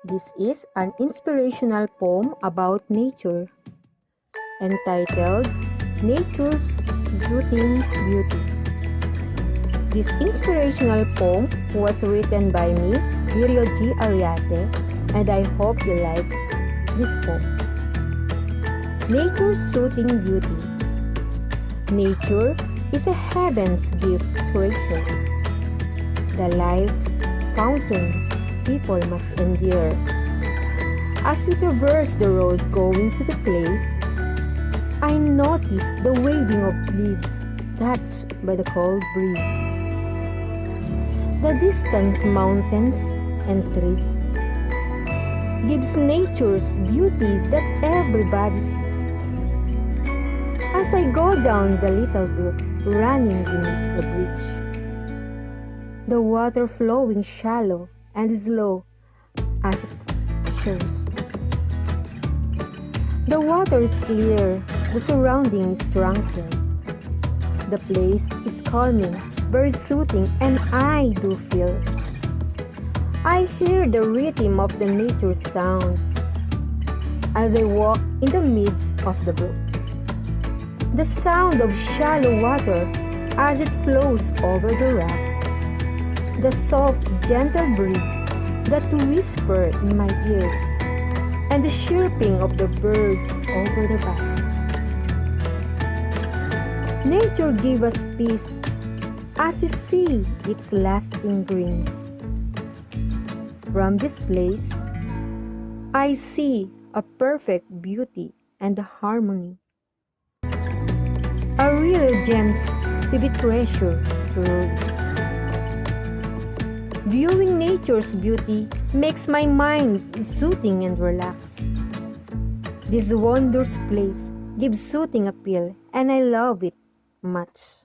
This is an inspirational poem about nature, entitled Nature's Soothing Beauty. This inspirational poem was written by me, Viryo G. Ariate, and I hope you like this poem. Nature's Soothing Beauty. Nature is a heaven's gift treasure, the life's fountain people must endure. As we traverse the road going to the place, I notice the waving of leaves touched by the cold breeze. The distant mountains and trees gives nature's beauty that everybody sees. As I go down the little brook running beneath the bridge, the water flowing shallow and slow as it shows. The water is clear, the surrounding is tranquil. The place is calming, very soothing, and I do feel. I hear the rhythm of the nature sound as I walk in the midst of the brook. The sound of shallow water as it flows over the rocks. The soft, gentle breeze that whisper in my ears, and the chirping of the birds over the vast. Nature gives us peace as we see its lasting greens. From this place, I see a perfect beauty and harmony. A real gems to be treasured truly. Viewing nature's beauty makes my mind soothing and relaxed. This wondrous place gives soothing appeal, and I love it much.